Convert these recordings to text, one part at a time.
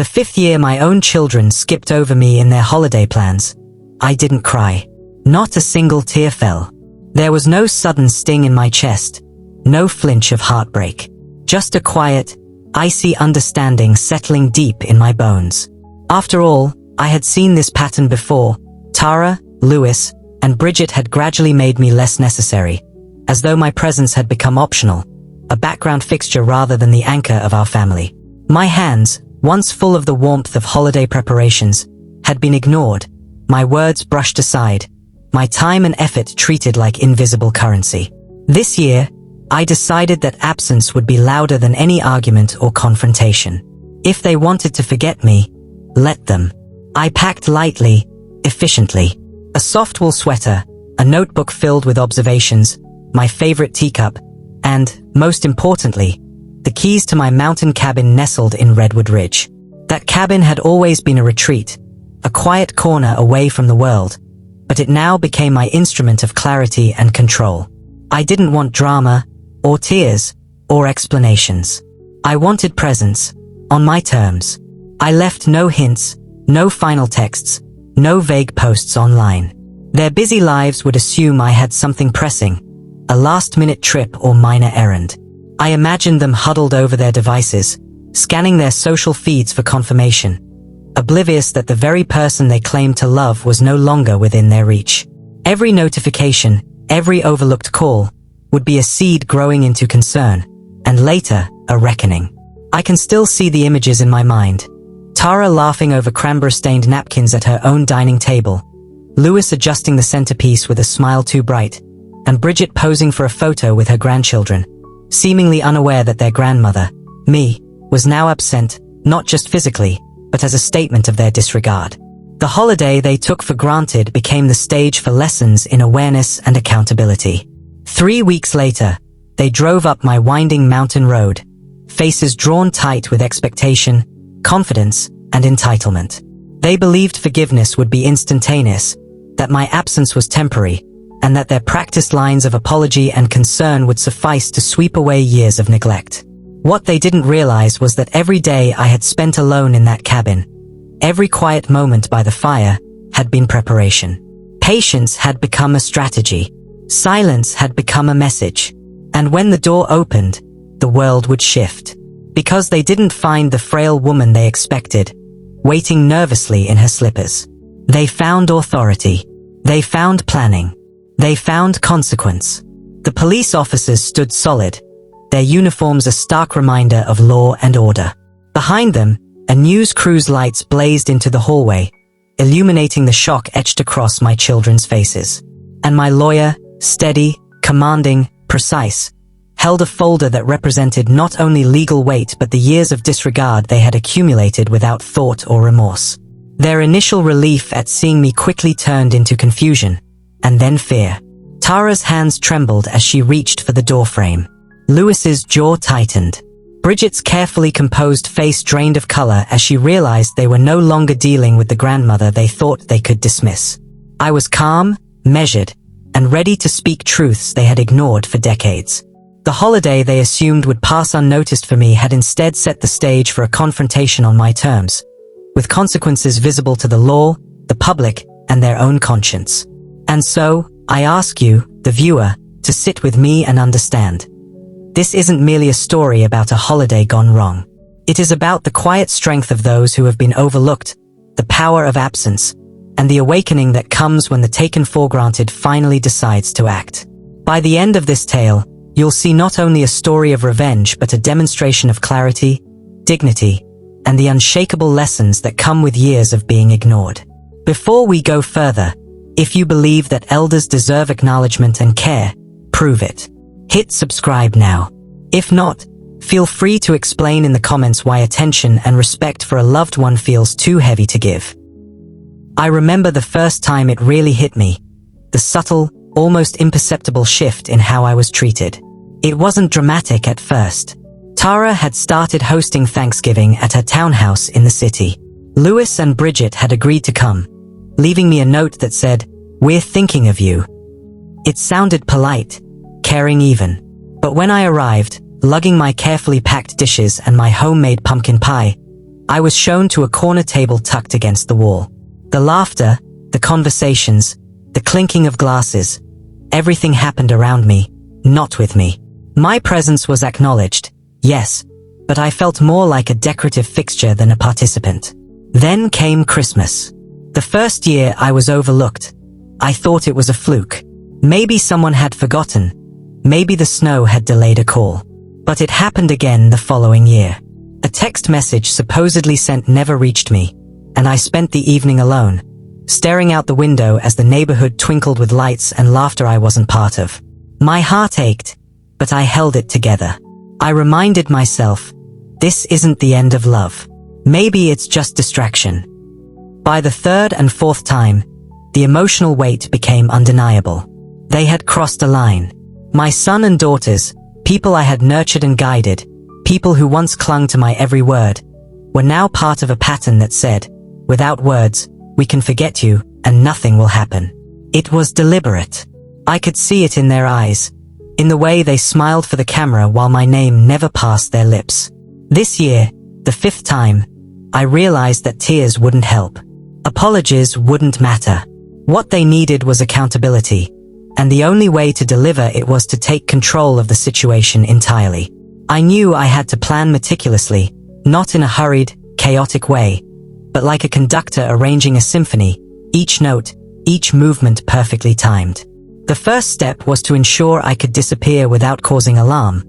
The 5th year my own children skipped over me in their holiday plans, I didn't cry. Not a single tear fell. There was no sudden sting in my chest, no flinch of heartbreak. Just a quiet, icy understanding settling deep in my bones. After all, I had seen this pattern before. Tara, Lewis, and Bridget had gradually made me less necessary, as though my presence had become optional, a background fixture rather than the anchor of our family. My hands, once full of the warmth of holiday preparations, had been ignored, my words brushed aside, my time and effort treated like invisible currency. This year, I decided that absence would be louder than any argument or confrontation. If they wanted to forget me, let them. I packed lightly, efficiently. A soft wool sweater, a notebook filled with observations, my favorite teacup, and, most importantly, the keys to my mountain cabin nestled in Redwood Ridge. That cabin had always been a retreat, a quiet corner away from the world, but it now became my instrument of clarity and control. I didn't want drama, or tears, or explanations. I wanted presence, on my terms. I left no hints, no final texts, no vague posts online. Their busy lives would assume I had something pressing, a last-minute trip or minor errand. I imagined them huddled over their devices, scanning their social feeds for confirmation, oblivious that the very person they claimed to love was no longer within their reach. Every notification, every overlooked call, would be a seed growing into concern, and later, a reckoning. I can still see the images in my mind. Tara laughing over cranberry-stained napkins at her own dining table, Lewis adjusting the centerpiece with a smile too bright, and Bridget posing for a photo with her grandchildren, seemingly unaware that their grandmother, me, was now absent, not just physically, but as a statement of their disregard. The holiday they took for granted became the stage for lessons in awareness and accountability. 3 weeks later, they drove up my winding mountain road, faces drawn tight with expectation, confidence, and entitlement. They believed forgiveness would be instantaneous, that my absence was temporary, and that their practiced lines of apology and concern would suffice to sweep away years of neglect. What they didn't realize was that every day I had spent alone in that cabin, every quiet moment by the fire, had been preparation. Patience had become a strategy. Silence had become a message. And when the door opened, the world would shift. Because they didn't find the frail woman they expected, waiting nervously in her slippers. They found authority. They found planning. They found consequence. The police officers stood solid, their uniforms a stark reminder of law and order. Behind them, a news crew's lights blazed into the hallway, illuminating the shock etched across my children's faces. And my lawyer, steady, commanding, precise, held a folder that represented not only legal weight but the years of disregard they had accumulated without thought or remorse. Their initial relief at seeing me quickly turned into confusion, and then fear. Tara's hands trembled as she reached for the doorframe. Lewis's jaw tightened. Bridget's carefully composed face drained of color as she realized they were no longer dealing with the grandmother they thought they could dismiss. I was calm, measured, and ready to speak truths they had ignored for decades. The holiday they assumed would pass unnoticed for me had instead set the stage for a confrontation on my terms, with consequences visible to the law, the public, and their own conscience. And so, I ask you, the viewer, to sit with me and understand. This isn't merely a story about a holiday gone wrong. It is about the quiet strength of those who have been overlooked, the power of absence, and the awakening that comes when the taken for granted finally decides to act. By the end of this tale, you'll see not only a story of revenge but a demonstration of clarity, dignity, and the unshakable lessons that come with years of being ignored. Before we go further, if you believe that elders deserve acknowledgement and care, prove it. Hit subscribe now. If not, feel free to explain in the comments why attention and respect for a loved one feels too heavy to give. I remember the first time it really hit me, the subtle, almost imperceptible shift in how I was treated. It wasn't dramatic at first. Tara had started hosting Thanksgiving at her townhouse in the city. Lewis and Bridget had agreed to come, leaving me a note that said, "We're thinking of you." It sounded polite, caring even. But when I arrived, lugging my carefully packed dishes and my homemade pumpkin pie, I was shown to a corner table tucked against the wall. The laughter, the conversations, the clinking of glasses, everything happened around me, not with me. My presence was acknowledged, yes, but I felt more like a decorative fixture than a participant. Then came Christmas. The first year I was overlooked. I thought it was a fluke. Maybe someone had forgotten. Maybe the snow had delayed a call. But it happened again the following year. A text message supposedly sent never reached me, and I spent the evening alone, staring out the window as the neighborhood twinkled with lights and laughter I wasn't part of. My heart ached, but I held it together. I reminded myself, this isn't the end of love. Maybe it's just distraction. By the third and fourth time, the emotional weight became undeniable. They had crossed a line. My son and daughters, people I had nurtured and guided, people who once clung to my every word, were now part of a pattern that said, without words, we can forget you, and nothing will happen. It was deliberate. I could see it in their eyes, in the way they smiled for the camera while my name never passed their lips. This year, the fifth time, I realized that tears wouldn't help. Apologies wouldn't matter. What they needed was accountability, and the only way to deliver it was to take control of the situation entirely. I knew I had to plan meticulously, not in a hurried, chaotic way, but like a conductor arranging a symphony, each note, each movement perfectly timed. The first step was to ensure I could disappear without causing alarm,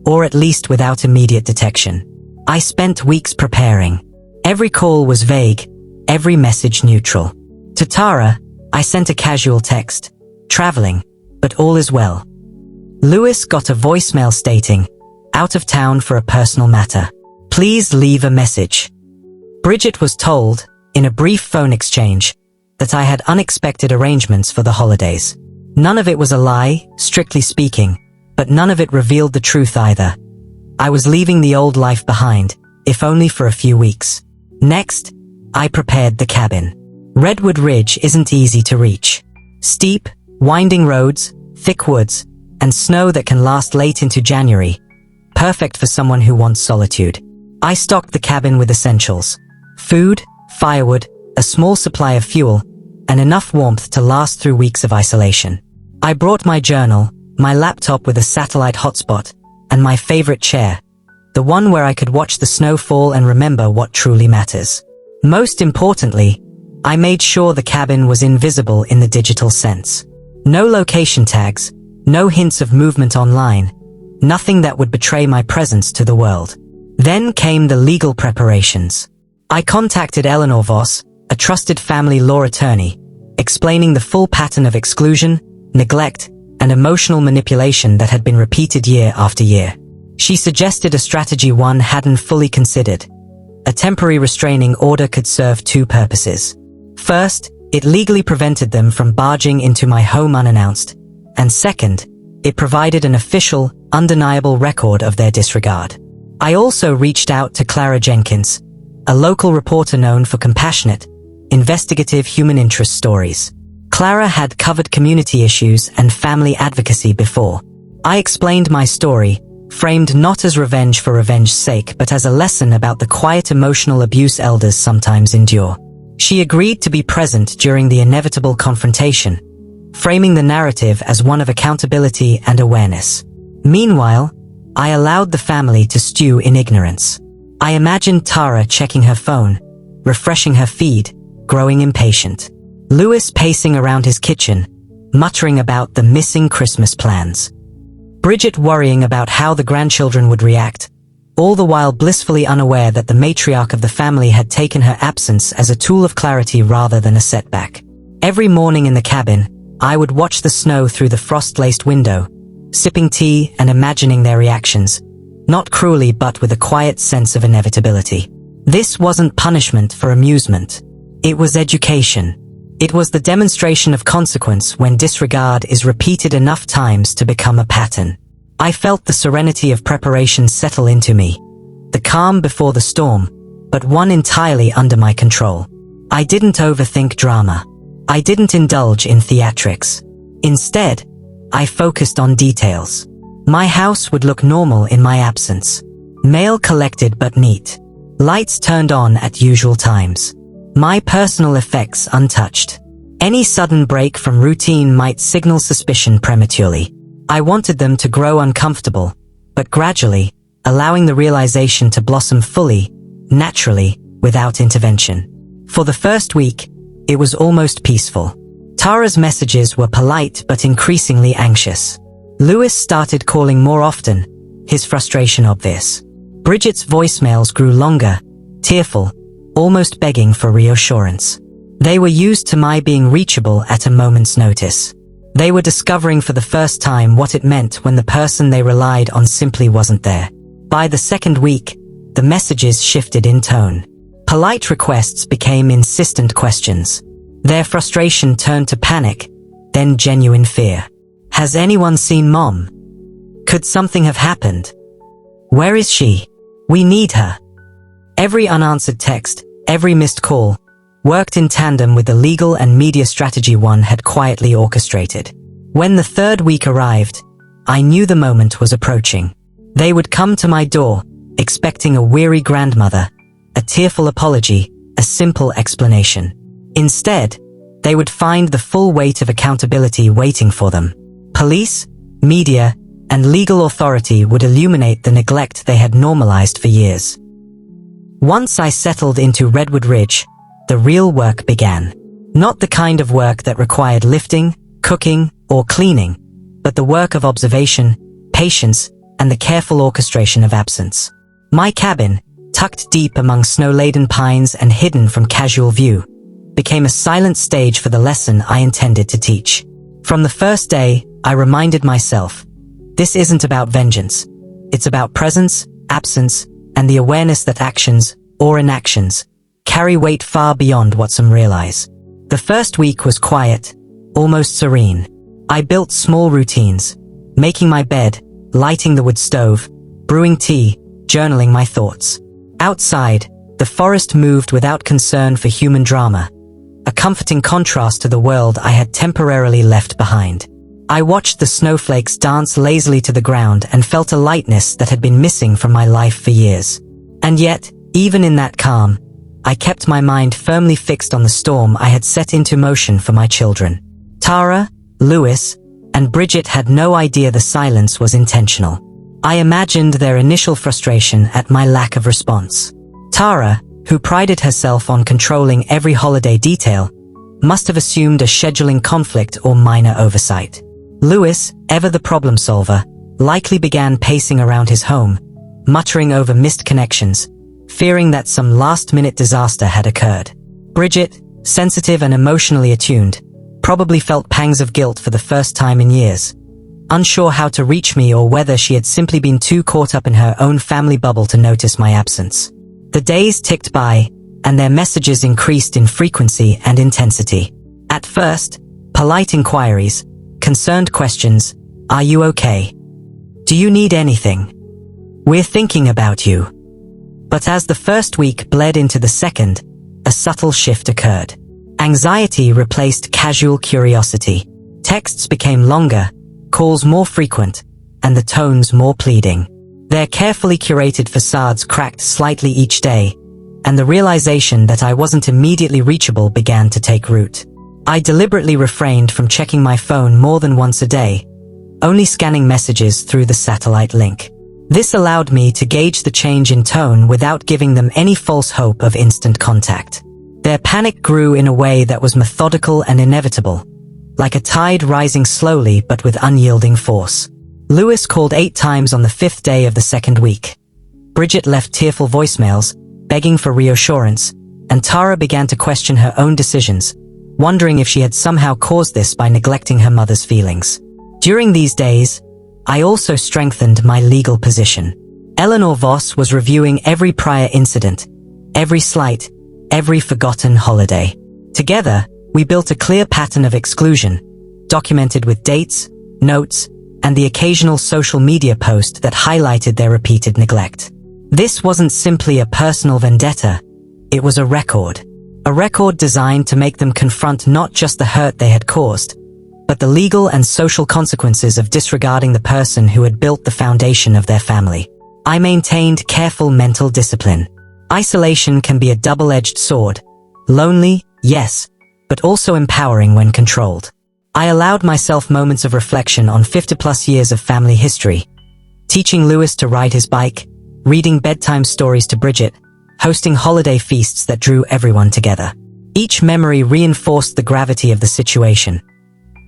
or at least without immediate detection. I spent weeks preparing. Every call was vague, every message neutral. To Tara, I sent a casual text, traveling, but all is well. Lewis got a voicemail stating, out of town for a personal matter. Please leave a message. Bridget was told, in a brief phone exchange, that I had unexpected arrangements for the holidays. None of it was a lie, strictly speaking, but none of it revealed the truth either. I was leaving the old life behind, if only for a few weeks. Next, I prepared the cabin. Redwood Ridge isn't easy to reach. Steep, winding roads, thick woods, and snow that can last late into January. Perfect for someone who wants solitude. I stocked the cabin with essentials. Food, firewood, a small supply of fuel, and enough warmth to last through weeks of isolation. I brought my journal, my laptop with a satellite hotspot, and my favorite chair, the one where I could watch the snow fall and remember what truly matters. Most importantly, I made sure the cabin was invisible in the digital sense. No location tags, no hints of movement online, nothing that would betray my presence to the world. Then came the legal preparations. I contacted Eleanor Voss, a trusted family law attorney, explaining the full pattern of exclusion, neglect, and emotional manipulation that had been repeated year after year. She suggested a strategy one hadn't fully considered. A temporary restraining order could serve two purposes. First, it legally prevented them from barging into my home unannounced, and second, it provided an official, undeniable record of their disregard. I also reached out to Clara Jenkins, a local reporter known for compassionate, investigative human interest stories. Clara had covered community issues and family advocacy before. I explained my story, framed not as revenge for revenge's sake but as a lesson about the quiet emotional abuse elders sometimes endure. She agreed to be present during the inevitable confrontation, framing the narrative as one of accountability and awareness. Meanwhile, I allowed the family to stew in ignorance. I imagined Tara checking her phone, refreshing her feed, growing impatient. Lewis pacing around his kitchen, muttering about the missing Christmas plans. Bridget worrying about how the grandchildren would react, all the while blissfully unaware that the matriarch of the family had taken her absence as a tool of clarity rather than a setback. Every morning in the cabin, I would watch the snow through the frost-laced window, sipping tea and imagining their reactions, not cruelly but with a quiet sense of inevitability. This wasn't punishment for amusement. It was education. It was the demonstration of consequence when disregard is repeated enough times to become a pattern. I felt the serenity of preparation settle into me, the calm before the storm, but one entirely under my control. I didn't overthink drama. I didn't indulge in theatrics. Instead, I focused on details. My house would look normal in my absence. Mail collected but neat. Lights turned on at usual times. My personal effects untouched. Any sudden break from routine might signal suspicion prematurely. I wanted them to grow uncomfortable, but gradually, allowing the realization to blossom fully, naturally, without intervention. For the first week, it was almost peaceful. Tara's messages were polite but increasingly anxious. Louis started calling more often, his frustration obvious. Bridget's voicemails grew longer, tearful, almost begging for reassurance. They were used to my being reachable at a moment's notice. They were discovering for the first time what it meant when the person they relied on simply wasn't there. By the second week, the messages shifted in tone. Polite requests became insistent questions. Their frustration turned to panic, then genuine fear. Has anyone seen Mom? Could something have happened? Where is she? We need her. Every unanswered text, every missed call, worked in tandem with the legal and media strategy one had quietly orchestrated. When the third week arrived, I knew the moment was approaching. They would come to my door, expecting a weary grandmother, a tearful apology, a simple explanation. Instead, they would find the full weight of accountability waiting for them. Police, media, and legal authority would illuminate the neglect they had normalized for years. Once I settled into Redwood Ridge, the real work began. Not the kind of work that required lifting, cooking, or cleaning, but the work of observation, patience, and the careful orchestration of absence. My cabin, tucked deep among snow-laden pines and hidden from casual view, became a silent stage for the lesson I intended to teach. From the first day, I reminded myself, this isn't about vengeance. It's about presence, absence, and the awareness that actions, or inactions, carry weight far beyond what some realize. The first week was quiet, almost serene. I built small routines, making my bed, lighting the wood stove, brewing tea, journaling my thoughts. Outside, the forest moved without concern for human drama, a comforting contrast to the world I had temporarily left behind. I watched the snowflakes dance lazily to the ground and felt a lightness that had been missing from my life for years. And yet, even in that calm, I kept my mind firmly fixed on the storm I had set into motion for my children. Tara, Louis, and Bridget had no idea the silence was intentional. I imagined their initial frustration at my lack of response. Tara, who prided herself on controlling every holiday detail, must have assumed a scheduling conflict or minor oversight. Louis, ever the problem solver, likely began pacing around his home, muttering over missed connections, fearing that some last-minute disaster had occurred. Bridget, sensitive and emotionally attuned, probably felt pangs of guilt for the first time in years, unsure how to reach me or whether she had simply been too caught up in her own family bubble to notice my absence. The days ticked by, and their messages increased in frequency and intensity. At first, polite inquiries, concerned questions, "Are you okay? Do you need anything? We're thinking about you." But as the first week bled into the second, a subtle shift occurred. Anxiety replaced casual curiosity. Texts became longer, calls more frequent, and the tones more pleading. Their carefully curated facades cracked slightly each day, and the realization that I wasn't immediately reachable began to take root. I deliberately refrained from checking my phone more than once a day, only scanning messages through the satellite link. This allowed me to gauge the change in tone without giving them any false hope of instant contact. Their panic grew in a way that was methodical and inevitable, like a tide rising slowly but with unyielding force. Louis called 8 times on the 5th day of the second week. Bridget left tearful voicemails, begging for reassurance, and Tara began to question her own decisions, wondering if she had somehow caused this by neglecting her mother's feelings. During these days, I also strengthened my legal position. Eleanor Voss was reviewing every prior incident, every slight, every forgotten holiday. Together, we built a clear pattern of exclusion, documented with dates, notes, and the occasional social media post that highlighted their repeated neglect. This wasn't simply a personal vendetta, it was a record. A record designed to make them confront not just the hurt they had caused, but the legal and social consequences of disregarding the person who had built the foundation of their family. I maintained careful mental discipline. Isolation can be a double-edged sword. Lonely, yes, but also empowering when controlled. I allowed myself moments of reflection on 50-plus years of family history. Teaching Louis to ride his bike, reading bedtime stories to Bridget, hosting holiday feasts that drew everyone together. Each memory reinforced the gravity of the situation.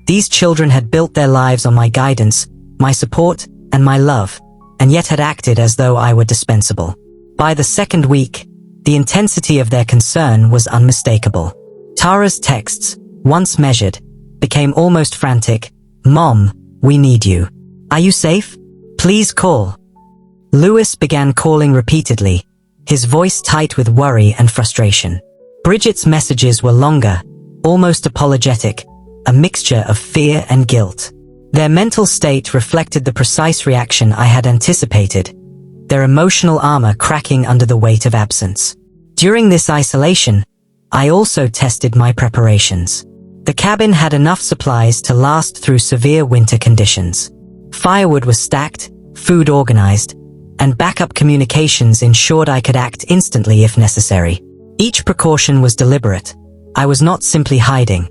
These children had built their lives on my guidance, my support, and my love, and yet had acted as though I were dispensable. By the second week, the intensity of their concern was unmistakable. Tara's texts, once measured, became almost frantic. "Mom, we need you. Are you safe? Please call." Louis began calling repeatedly, his voice tight with worry and frustration. Bridget's messages were longer, almost apologetic, a mixture of fear and guilt. Their mental state reflected the precise reaction I had anticipated, their emotional armor cracking under the weight of absence. During this isolation, I also tested my preparations. The cabin had enough supplies to last through severe winter conditions. Firewood was stacked, food organized, and backup communications ensured I could act instantly if necessary. Each precaution was deliberate. I was not simply hiding.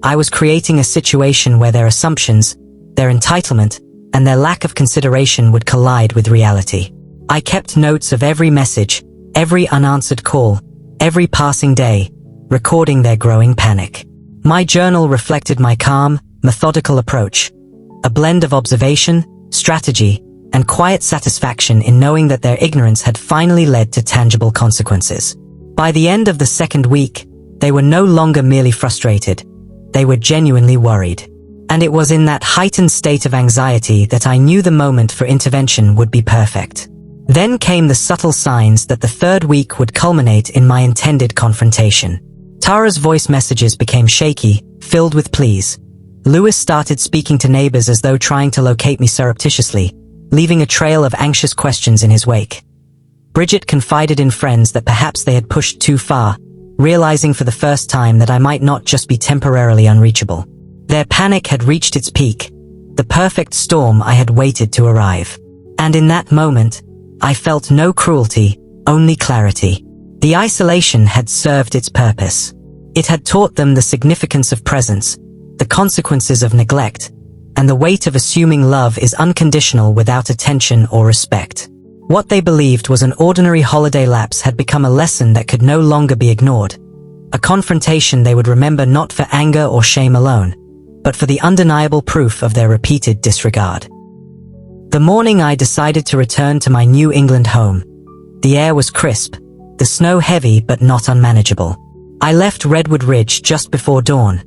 I was creating a situation where their assumptions, their entitlement, and their lack of consideration would collide with reality. I kept notes of every message, every unanswered call, every passing day, recording their growing panic. My journal reflected my calm, methodical approach, a blend of observation, strategy, and quiet satisfaction in knowing that their ignorance had finally led to tangible consequences. By the end of the second week, they were no longer merely frustrated. They were genuinely worried. And it was in that heightened state of anxiety that I knew the moment for intervention would be perfect. Then came the subtle signs that the third week would culminate in my intended confrontation. Tara's voice messages became shaky, filled with pleas. Louis started speaking to neighbors as though trying to locate me surreptitiously, leaving a trail of anxious questions in his wake. Bridget confided in friends that perhaps they had pushed too far, realizing for the first time that I might not just be temporarily unreachable. Their panic had reached its peak, the perfect storm I had waited to arrive. And in that moment, I felt no cruelty, only clarity. The isolation had served its purpose. It had taught them the significance of presence, the consequences of neglect, and the weight of assuming love is unconditional without attention or respect. What they believed was an ordinary holiday lapse had become a lesson that could no longer be ignored, a confrontation they would remember not for anger or shame alone, but for the undeniable proof of their repeated disregard. The morning I decided to return to my New England home. The air was crisp, the snow heavy but not unmanageable. I left Redwood Ridge just before dawn,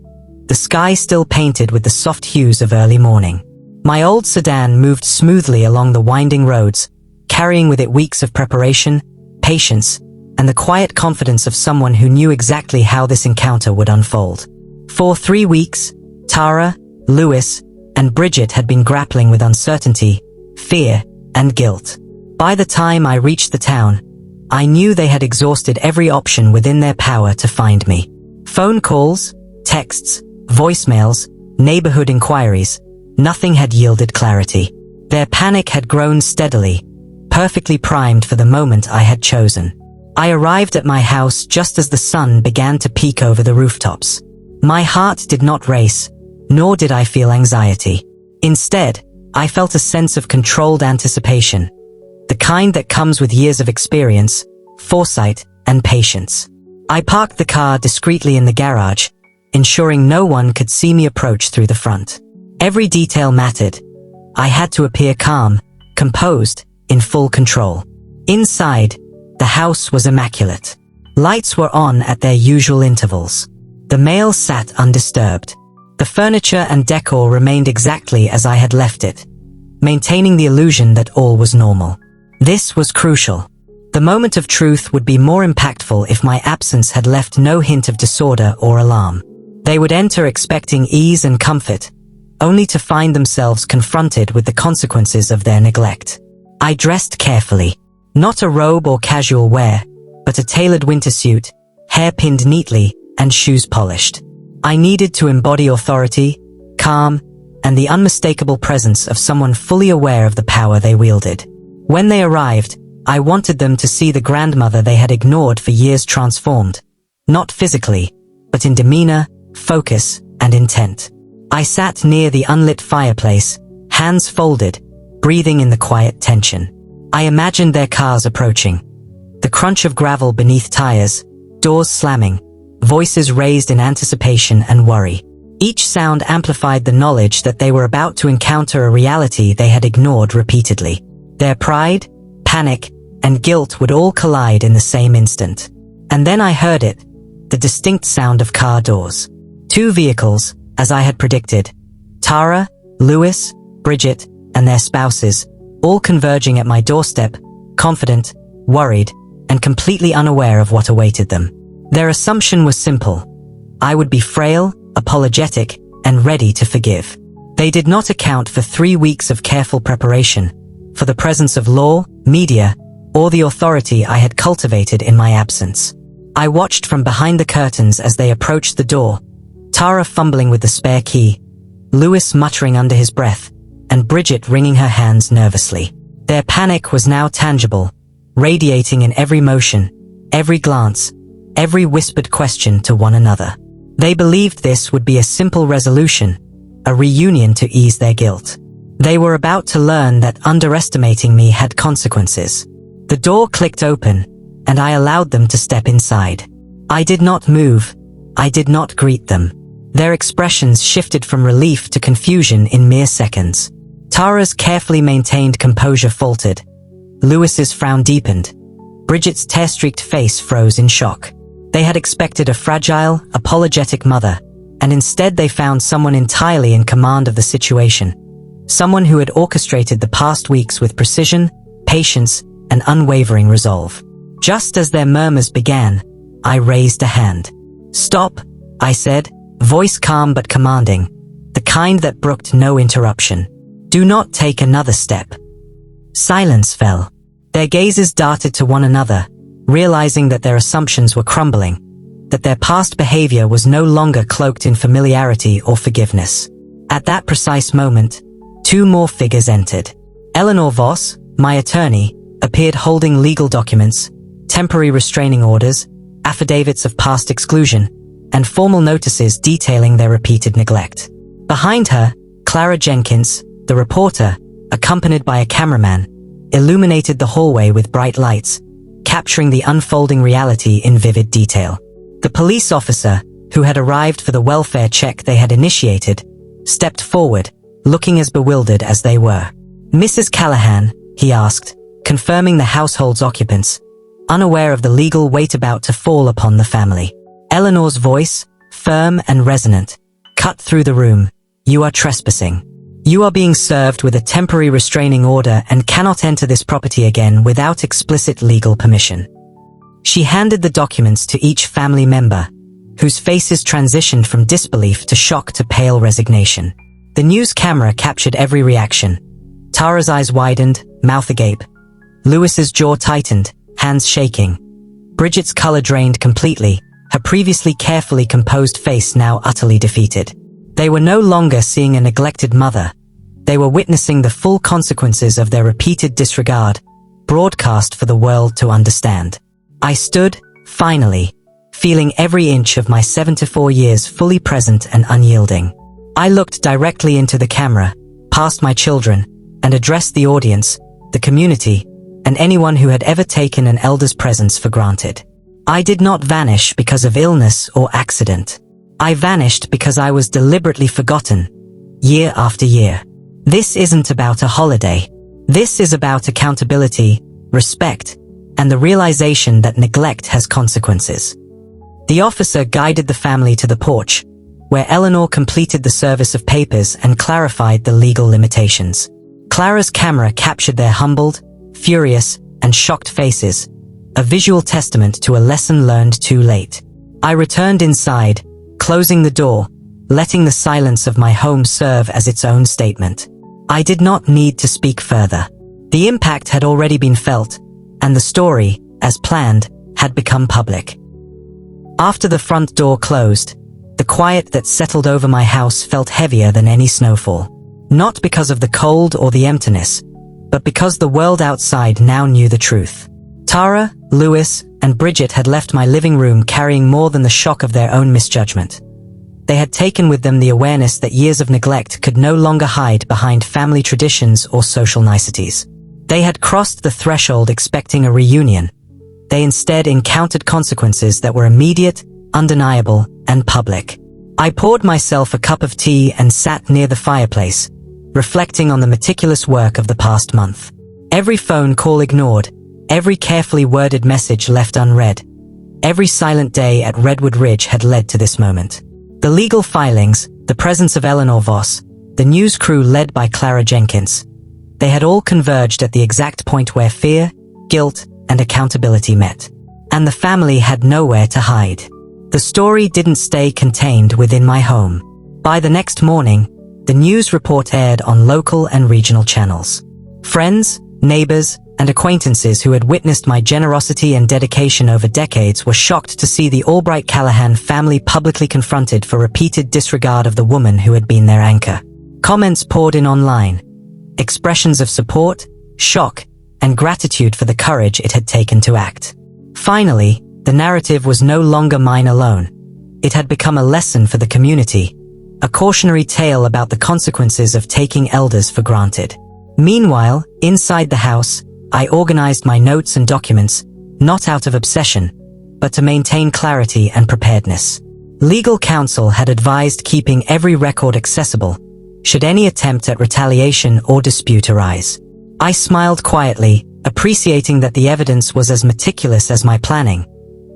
the sky still painted with the soft hues of early morning. My old sedan moved smoothly along the winding roads, carrying with it weeks of preparation, patience, and the quiet confidence of someone who knew exactly how this encounter would unfold. For 3 weeks, Tara, Louis, and Bridget had been grappling with uncertainty, fear, and guilt. By the time I reached the town, I knew they had exhausted every option within their power to find me. Phone calls, texts, voicemails, neighborhood inquiries, nothing had yielded clarity. Their panic had grown steadily, perfectly primed for the moment I had chosen. I arrived at my house just as the sun began to peek over the rooftops. My heart did not race, nor did I feel anxiety. Instead, I felt a sense of controlled anticipation, the kind that comes with years of experience, foresight, and patience. I parked the car discreetly in the garage, ensuring no one could see me approach through the front. Every detail mattered. I had to appear calm, composed, in full control. Inside, the house was immaculate. Lights were on at their usual intervals. The mail sat undisturbed. The furniture and decor remained exactly as I had left it, maintaining the illusion that all was normal. This was crucial. The moment of truth would be more impactful if my absence had left no hint of disorder or alarm. They would enter expecting ease and comfort, only to find themselves confronted with the consequences of their neglect. I dressed carefully. Not a robe or casual wear, but a tailored winter suit, hair pinned neatly, and shoes polished. I needed to embody authority, calm, and the unmistakable presence of someone fully aware of the power they wielded. When they arrived, I wanted them to see the grandmother they had ignored for years transformed. Not physically, but in demeanor, focus, and intent. I sat near the unlit fireplace, hands folded, breathing in the quiet tension. I imagined their cars approaching. The crunch of gravel beneath tires, doors slamming, voices raised in anticipation and worry. Each sound amplified the knowledge that they were about to encounter a reality they had ignored repeatedly. Their pride, panic, and guilt would all collide in the same instant. And then I heard it, the distinct sound of car doors. 2 vehicles, as I had predicted. Tara, Lewis, Bridget, and their spouses, all converging at my doorstep, confident, worried, and completely unaware of what awaited them. Their assumption was simple. I would be frail, apologetic, and ready to forgive. They did not account for 3 weeks of careful preparation, for the presence of law, media, or the authority I had cultivated in my absence. I watched from behind the curtains as they approached the door, Tara fumbling with the spare key, Lewis muttering under his breath, and Bridget wringing her hands nervously. Their panic was now tangible, radiating in every motion, every glance, every whispered question to one another. They believed this would be a simple resolution, a reunion to ease their guilt. They were about to learn that underestimating me had consequences. The door clicked open, and I allowed them to step inside. I did not move. I did not greet them. Their expressions shifted from relief to confusion in mere seconds. Tara's carefully maintained composure faltered. Lewis's frown deepened. Bridget's tear-streaked face froze in shock. They had expected a fragile, apologetic mother, and instead they found someone entirely in command of the situation. Someone who had orchestrated the past weeks with precision, patience, and unwavering resolve. Just as their murmurs began, I raised a hand. "Stop," I said, voice calm but commanding, the kind that brooked no interruption. "Do not take another step." Silence fell. Their gazes darted to one another, realizing that their assumptions were crumbling, that their past behavior was no longer cloaked in familiarity or forgiveness. At that precise moment, 2 more figures entered. Eleanor Voss, my attorney, appeared holding legal documents, temporary restraining orders, affidavits of past exclusion, and formal notices detailing their repeated neglect. Behind her, Clara Jenkins, the reporter, accompanied by a cameraman, illuminated the hallway with bright lights, capturing the unfolding reality in vivid detail. The police officer, who had arrived for the welfare check they had initiated, stepped forward, looking as bewildered as they were. "Mrs. Callahan," he asked, confirming the household's occupants, unaware of the legal weight about to fall upon the family. Eleanor's voice, firm and resonant, cut through the room. "You are trespassing. You are being served with a temporary restraining order and cannot enter this property again without explicit legal permission." She handed the documents to each family member, whose faces transitioned from disbelief to shock to pale resignation. The news camera captured every reaction. Tara's eyes widened, mouth agape. Lewis's jaw tightened, hands shaking. Bridget's color drained completely, her previously carefully composed face now utterly defeated. They were no longer seeing a neglected mother. They were witnessing the full consequences of their repeated disregard, broadcast for the world to understand. I stood, finally, feeling every inch of my 74 years fully present and unyielding. I looked directly into the camera, past my children, and addressed the audience, the community, and anyone who had ever taken an elder's presence for granted. I did not vanish because of illness or accident. I vanished because I was deliberately forgotten, year after year. This isn't about a holiday. This is about accountability, respect, and the realization that neglect has consequences. The officer guided the family to the porch, where Eleanor completed the service of papers and clarified the legal limitations. Clara's camera captured their humbled, furious, and shocked faces, a visual testament to a lesson learned too late. I returned inside, closing the door, letting the silence of my home serve as its own statement. I did not need to speak further. The impact had already been felt, and the story, as planned, had become public. After the front door closed, the quiet that settled over my house felt heavier than any snowfall. Not because of the cold or the emptiness, but because the world outside now knew the truth. Tara, Lewis, and Bridget had left my living room carrying more than the shock of their own misjudgment. They had taken with them the awareness that years of neglect could no longer hide behind family traditions or social niceties. They had crossed the threshold expecting a reunion. They instead encountered consequences that were immediate, undeniable, and public. I poured myself a cup of tea and sat near the fireplace, reflecting on the meticulous work of the past month. Every phone call ignored, every carefully worded message left unread, every silent day at Redwood Ridge had led to this moment. The legal filings, the presence of Eleanor Voss, the news crew led by Clara Jenkins, they had all converged at the exact point where fear, guilt, and accountability met. And the family had nowhere to hide. The story didn't stay contained within my home. By the next morning, the news report aired on local and regional channels. Friends, neighbors, and acquaintances who had witnessed my generosity and dedication over decades were shocked to see the Albright Callahan family publicly confronted for repeated disregard of the woman who had been their anchor. Comments poured in online, expressions of support, shock, and gratitude for the courage it had taken to act. Finally, the narrative was no longer mine alone. It had become a lesson for the community, a cautionary tale about the consequences of taking elders for granted. Meanwhile, inside the house, I organized my notes and documents, not out of obsession, but to maintain clarity and preparedness. Legal counsel had advised keeping every record accessible, should any attempt at retaliation or dispute arise. I smiled quietly, appreciating that the evidence was as meticulous as my planning.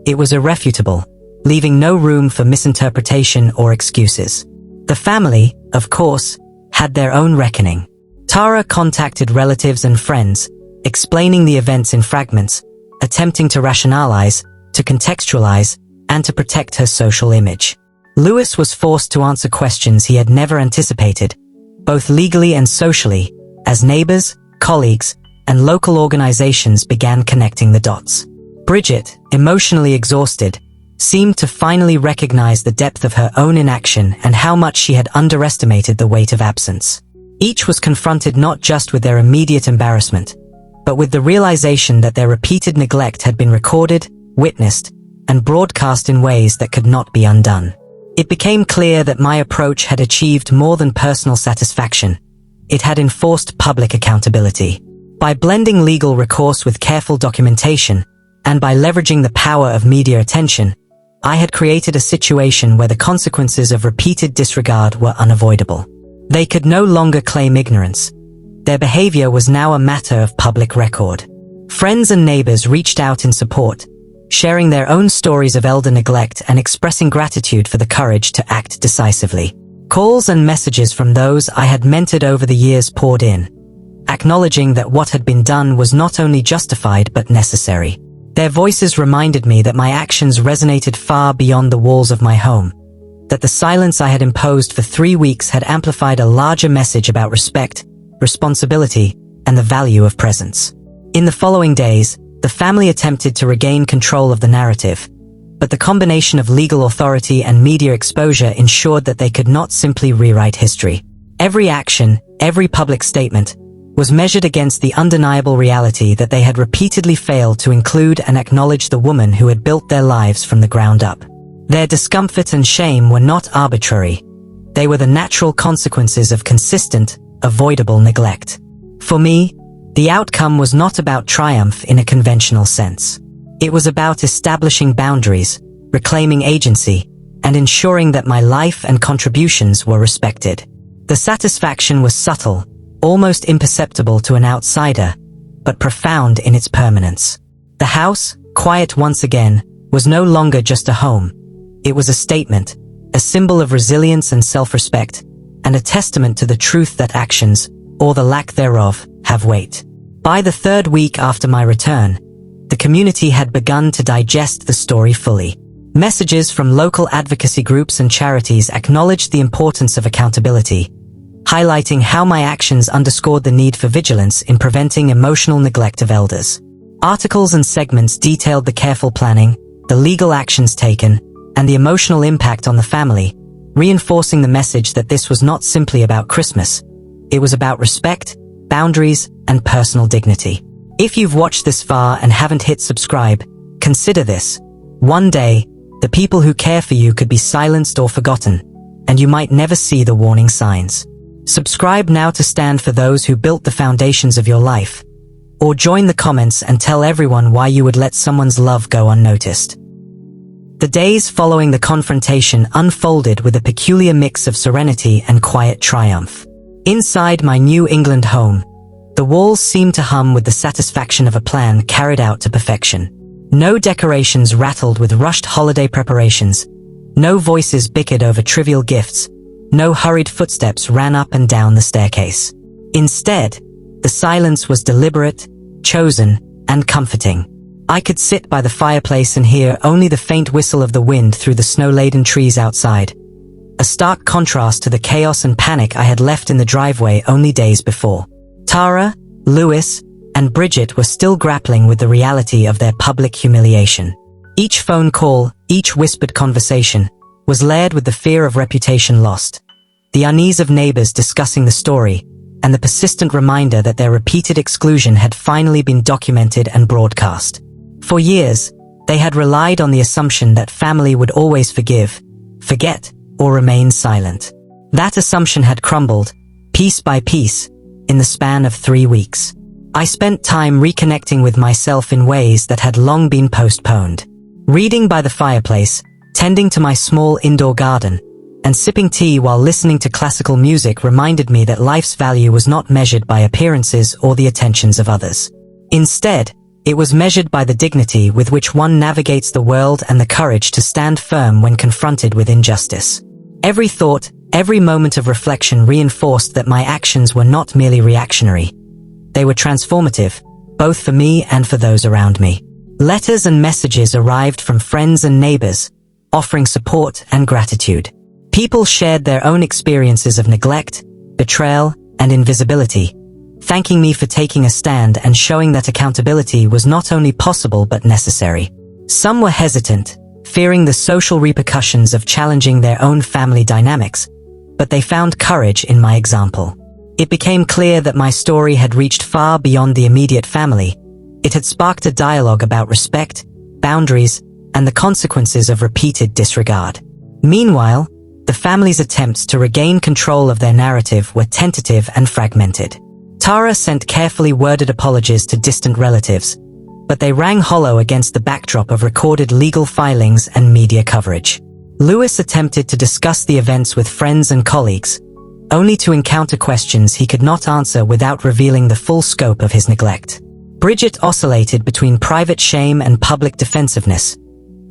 It was irrefutable, leaving no room for misinterpretation or excuses. The family, of course, had their own reckoning. Tara contacted relatives and friends, explaining the events in fragments, attempting to rationalize, to contextualize, and to protect her social image. Lewis was forced to answer questions he had never anticipated, both legally and socially, as neighbors, colleagues, and local organizations began connecting the dots. Bridget, emotionally exhausted, seemed to finally recognize the depth of her own inaction and how much she had underestimated the weight of absence. Each was confronted not just with their immediate embarrassment, but with the realization that their repeated neglect had been recorded, witnessed, and broadcast in ways that could not be undone. It became clear that my approach had achieved more than personal satisfaction. It had enforced public accountability. By blending legal recourse with careful documentation, and by leveraging the power of media attention, I had created a situation where the consequences of repeated disregard were unavoidable. They could no longer claim ignorance. Their behavior was now a matter of public record. Friends and neighbors reached out in support, sharing their own stories of elder neglect and expressing gratitude for the courage to act decisively. Calls and messages from those I had mentored over the years poured in, acknowledging that what had been done was not only justified but necessary. Their voices reminded me that my actions resonated far beyond the walls of my home, that the silence I had imposed for 3 weeks had amplified a larger message about respect, responsibility, and the value of presence. In the following days, the family attempted to regain control of the narrative, but the combination of legal authority and media exposure ensured that they could not simply rewrite history. Every action, every public statement, was measured against the undeniable reality that they had repeatedly failed to include and acknowledge the woman who had built their lives from the ground up. Their discomfort and shame were not arbitrary. They were the natural consequences of consistent, avoidable neglect. For me, the outcome was not about triumph in a conventional sense. It was about establishing boundaries, reclaiming agency, and ensuring that my life and contributions were respected. The satisfaction was subtle, almost imperceptible to an outsider, but profound in its permanence. The house, quiet once again, was no longer just a home. It was a statement, a symbol of resilience and self-respect, and a testament to the truth that actions, or the lack thereof, have weight. By the 3rd week after my return, the community had begun to digest the story fully. Messages from local advocacy groups and charities acknowledged the importance of accountability, highlighting how my actions underscored the need for vigilance in preventing emotional neglect of elders. Articles and segments detailed the careful planning, the legal actions taken, and the emotional impact on the family, reinforcing the message that this was not simply about Christmas. It was about respect, boundaries, and personal dignity. If you've watched this far and haven't hit subscribe, consider this. One day, the people who care for you could be silenced or forgotten, and you might never see the warning signs. Subscribe now to stand for those who built the foundations of your life. Or join the comments and tell everyone why you would let someone's love go unnoticed. The days following the confrontation unfolded with a peculiar mix of serenity and quiet triumph. Inside my New England home, the walls seemed to hum with the satisfaction of a plan carried out to perfection. No decorations rattled with rushed holiday preparations. No voices bickered over trivial gifts. No hurried footsteps ran up and down the staircase. Instead, the silence was deliberate, chosen, and comforting. I could sit by the fireplace and hear only the faint whistle of the wind through the snow-laden trees outside, a stark contrast to the chaos and panic I had left in the driveway only days before. Tara, Lewis, and Bridget were still grappling with the reality of their public humiliation. Each phone call, each whispered conversation, was layered with the fear of reputation lost, the unease of neighbors discussing the story, and the persistent reminder that their repeated exclusion had finally been documented and broadcast. For years, they had relied on the assumption that family would always forgive, forget, or remain silent. That assumption had crumbled, piece by piece, in the span of 3 weeks. I spent time reconnecting with myself in ways that had long been postponed. Reading by the fireplace, tending to my small indoor garden, and sipping tea while listening to classical music reminded me that life's value was not measured by appearances or the attentions of others. Instead, it was measured by the dignity with which one navigates the world and the courage to stand firm when confronted with injustice. Every thought, every moment of reflection reinforced that my actions were not merely reactionary. They were transformative, both for me and for those around me. Letters and messages arrived from friends and neighbors, offering support and gratitude. People shared their own experiences of neglect, betrayal, and invisibility, thanking me for taking a stand and showing that accountability was not only possible but necessary. Some were hesitant, fearing the social repercussions of challenging their own family dynamics, but they found courage in my example. It became clear that my story had reached far beyond the immediate family. It had sparked a dialogue about respect, boundaries, and the consequences of repeated disregard. Meanwhile, the family's attempts to regain control of their narrative were tentative and fragmented. Tara sent carefully worded apologies to distant relatives, but they rang hollow against the backdrop of recorded legal filings and media coverage. Lewis attempted to discuss the events with friends and colleagues, only to encounter questions he could not answer without revealing the full scope of his neglect. Bridget oscillated between private shame and public defensiveness,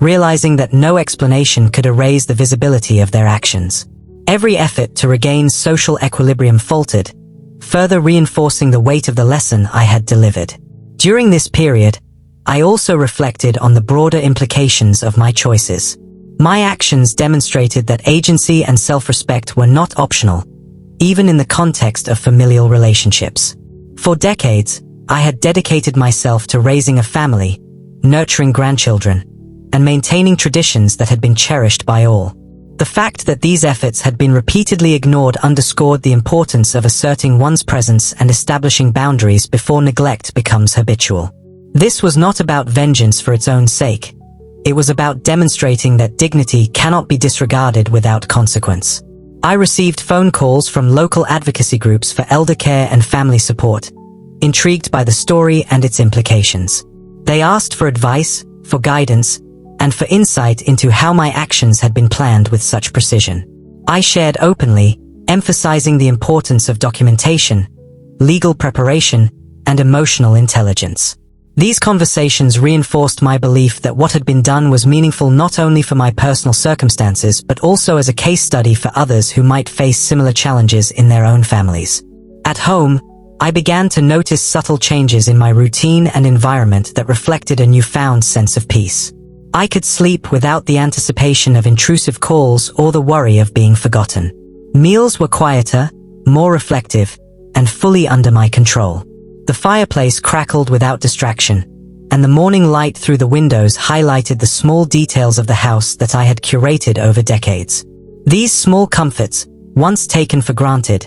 realizing that no explanation could erase the visibility of their actions. Every effort to regain social equilibrium faltered, further reinforcing the weight of the lesson I had delivered. During this period, I also reflected on the broader implications of my choices. My actions demonstrated that agency and self-respect were not optional, even in the context of familial relationships. For decades, I had dedicated myself to raising a family, nurturing grandchildren, and maintaining traditions that had been cherished by all. The fact that these efforts had been repeatedly ignored underscored the importance of asserting one's presence and establishing boundaries before neglect becomes habitual. This was not about vengeance for its own sake. It was about demonstrating that dignity cannot be disregarded without consequence. I received phone calls from local advocacy groups for elder care and family support, intrigued by the story and its implications. They asked for advice, for guidance, and for insight into how my actions had been planned with such precision. I shared openly, emphasizing the importance of documentation, legal preparation, and emotional intelligence. These conversations reinforced my belief that what had been done was meaningful not only for my personal circumstances but also as a case study for others who might face similar challenges in their own families. At home, I began to notice subtle changes in my routine and environment that reflected a newfound sense of peace. I could sleep without the anticipation of intrusive calls or the worry of being forgotten. Meals were quieter, more reflective, and fully under my control. The fireplace crackled without distraction, and the morning light through the windows highlighted the small details of the house that I had curated over decades. These small comforts, once taken for granted,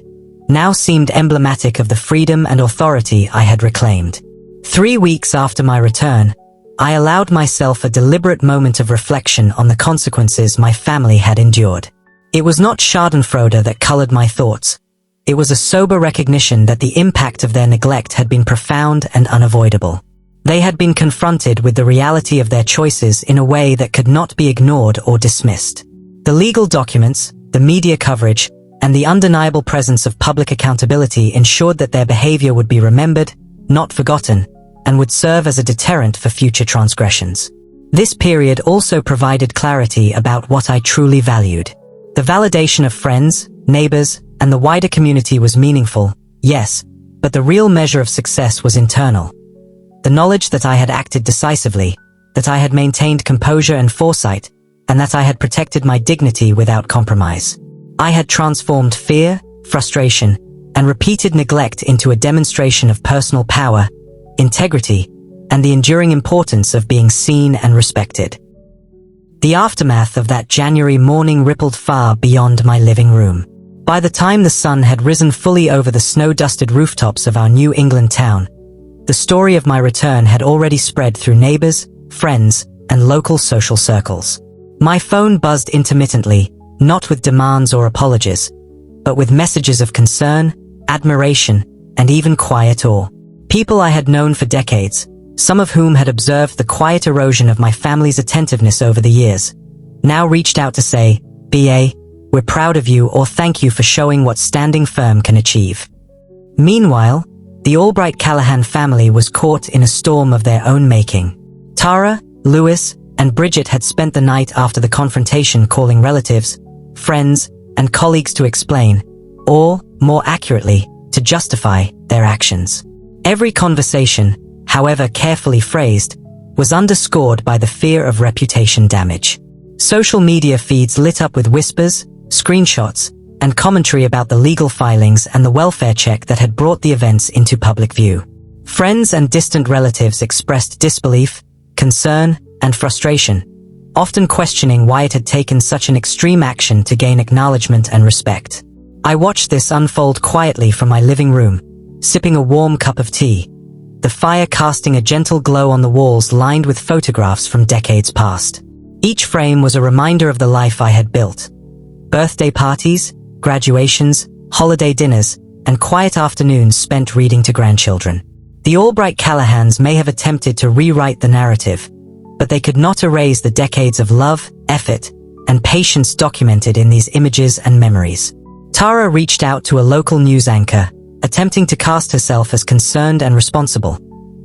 now seemed emblematic of the freedom and authority I had reclaimed. 3 weeks after my return, I allowed myself a deliberate moment of reflection on the consequences my family had endured. It was not schadenfreude that colored my thoughts. It was a sober recognition that the impact of their neglect had been profound and unavoidable. They had been confronted with the reality of their choices in a way that could not be ignored or dismissed. The legal documents, the media coverage, and the undeniable presence of public accountability ensured that their behavior would be remembered, not forgotten, and would serve as a deterrent for future transgressions. This period also provided clarity about what I truly valued. The validation of friends, neighbors, and the wider community was meaningful, yes, but the real measure of success was internal. The knowledge that I had acted decisively, that I had maintained composure and foresight, and that I had protected my dignity without compromise. I had transformed fear, frustration, and repeated neglect into a demonstration of personal power, integrity, and the enduring importance of being seen and respected. The aftermath of that January morning rippled far beyond my living room. By the time the sun had risen fully over the snow-dusted rooftops of our New England town, the story of my return had already spread through neighbors, friends, and local social circles. My phone buzzed intermittently, not with demands or apologies, but with messages of concern, admiration, and even quiet awe. People I had known for decades, some of whom had observed the quiet erosion of my family's attentiveness over the years, now reached out to say, "BA, we're proud of you," or "Thank you for showing what standing firm can achieve." Meanwhile, the Albright Callahan family was caught in a storm of their own making. Tara, Lewis, and Bridget had spent the night after the confrontation calling relatives, friends, and colleagues to explain, or, more accurately, to justify, their actions. Every conversation, however carefully phrased, was underscored by the fear of reputation damage. Social media feeds lit up with whispers, screenshots, and commentary about the legal filings and the welfare check that had brought the events into public view. Friends and distant relatives expressed disbelief, concern, and frustration, often questioning why it had taken such an extreme action to gain acknowledgement and respect. I watched this unfold quietly from my living room, sipping a warm cup of tea, the fire casting a gentle glow on the walls lined with photographs from decades past. Each frame was a reminder of the life I had built. Birthday parties, graduations, holiday dinners, and quiet afternoons spent reading to grandchildren. The Albright Callahans may have attempted to rewrite the narrative, but they could not erase the decades of love, effort, and patience documented in these images and memories. Tara reached out to a local news anchor, attempting to cast herself as concerned and responsible,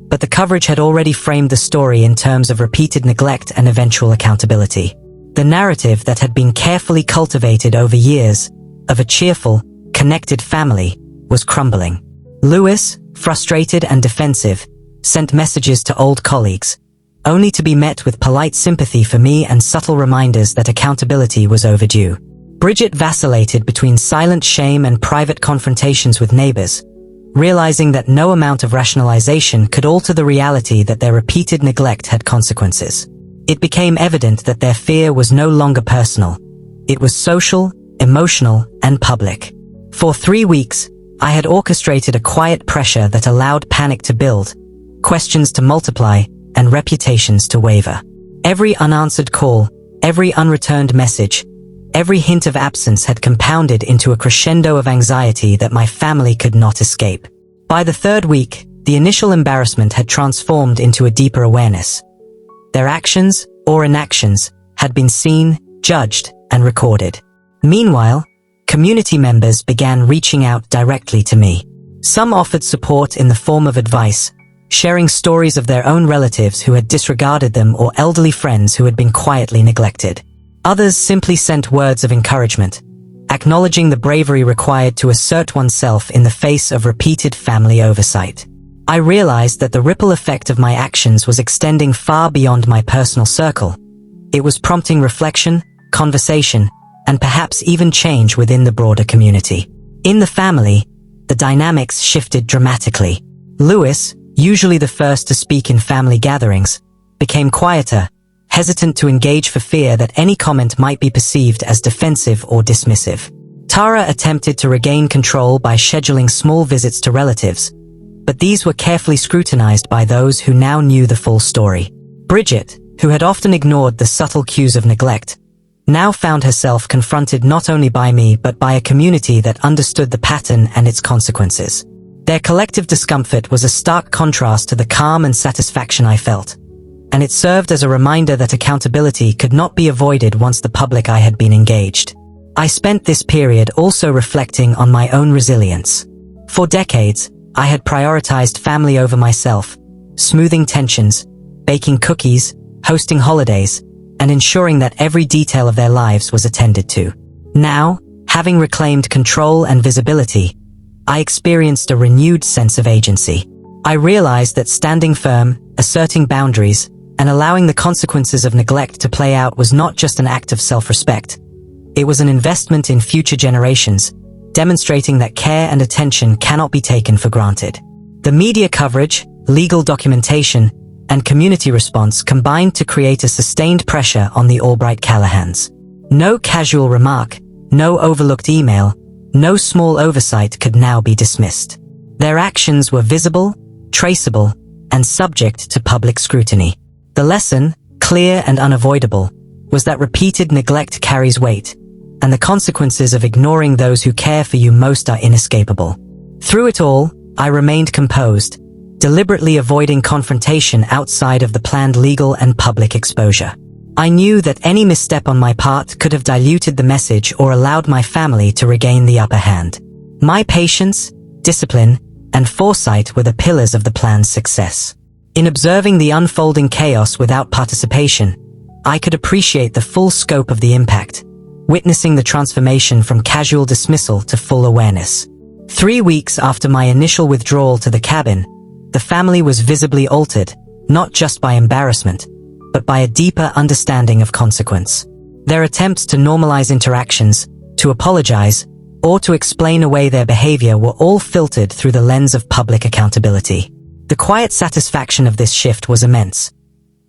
but the coverage had already framed the story in terms of repeated neglect and eventual accountability. The narrative that had been carefully cultivated over years, of a cheerful, connected family, was crumbling. Lewis, frustrated and defensive, sent messages to old colleagues, only to be met with polite sympathy for me and subtle reminders that accountability was overdue. Bridget vacillated between silent shame and private confrontations with neighbors, realizing that no amount of rationalization could alter the reality that their repeated neglect had consequences. It became evident that their fear was no longer personal. It was social, emotional, and public. For 3 weeks, I had orchestrated a quiet pressure that allowed panic to build, questions to multiply, and reputations to waver. Every unanswered call, every unreturned message, every hint of absence had compounded into a crescendo of anxiety that my family could not escape. By the 3rd week, the initial embarrassment had transformed into a deeper awareness. Their actions, or inactions, had been seen, judged, and recorded. Meanwhile, community members began reaching out directly to me. Some offered support in the form of advice, sharing stories of their own relatives who had disregarded them or elderly friends who had been quietly neglected. Others simply sent words of encouragement, acknowledging the bravery required to assert oneself in the face of repeated family oversight. I realized that the ripple effect of my actions was extending far beyond my personal circle. It was prompting reflection, conversation, and perhaps even change within the broader community. In the family, the dynamics shifted dramatically. Lewis, usually the first to speak in family gatherings, became quieter, hesitant to engage for fear that any comment might be perceived as defensive or dismissive. Tara attempted to regain control by scheduling small visits to relatives, but these were carefully scrutinized by those who now knew the full story. Bridget, who had often ignored the subtle cues of neglect, now found herself confronted not only by me but by a community that understood the pattern and its consequences. Their collective discomfort was a stark contrast to the calm and satisfaction I felt, and it served as a reminder that accountability could not be avoided once the public eye had been engaged. I spent this period also reflecting on my own resilience. For decades, I had prioritized family over myself, smoothing tensions, baking cookies, hosting holidays, and ensuring that every detail of their lives was attended to. Now, having reclaimed control and visibility, I experienced a renewed sense of agency. I realized that standing firm, asserting boundaries, and allowing the consequences of neglect to play out was not just an act of self-respect. It was an investment in future generations, demonstrating that care and attention cannot be taken for granted. The media coverage, legal documentation, and community response combined to create a sustained pressure on the Albright-Callahans. No casual remark, no overlooked email, no small oversight could now be dismissed. Their actions were visible, traceable, and subject to public scrutiny. The lesson, clear and unavoidable, was that repeated neglect carries weight, and the consequences of ignoring those who care for you most are inescapable. Through it all, I remained composed, deliberately avoiding confrontation outside of the planned legal and public exposure. I knew that any misstep on my part could have diluted the message or allowed my family to regain the upper hand. My patience, discipline, and foresight were the pillars of the plan's success. In observing the unfolding chaos without participation, I could appreciate the full scope of the impact, witnessing the transformation from casual dismissal to full awareness. 3 weeks after my initial withdrawal to the cabin, the family was visibly altered, not just by embarrassment, but by a deeper understanding of consequence. Their attempts to normalize interactions, to apologize, or to explain away their behavior were all filtered through the lens of public accountability. The quiet satisfaction of this shift was immense.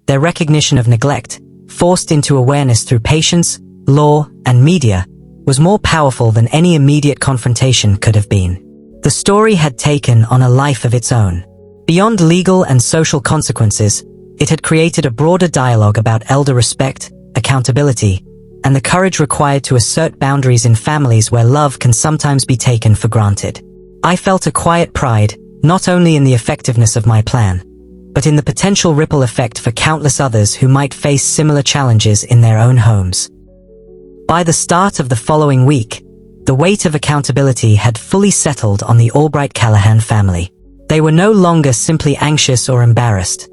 Their recognition of neglect, forced into awareness through patience, law, and media, was more powerful than any immediate confrontation could have been. The story had taken on a life of its own. Beyond legal and social consequences, it had created a broader dialogue about elder respect, accountability, and the courage required to assert boundaries in families where love can sometimes be taken for granted. I felt a quiet pride, not only in the effectiveness of my plan, but in the potential ripple effect for countless others who might face similar challenges in their own homes. By the start of the following week, the weight of accountability had fully settled on the Albright-Callahan family. They were no longer simply anxious or embarrassed.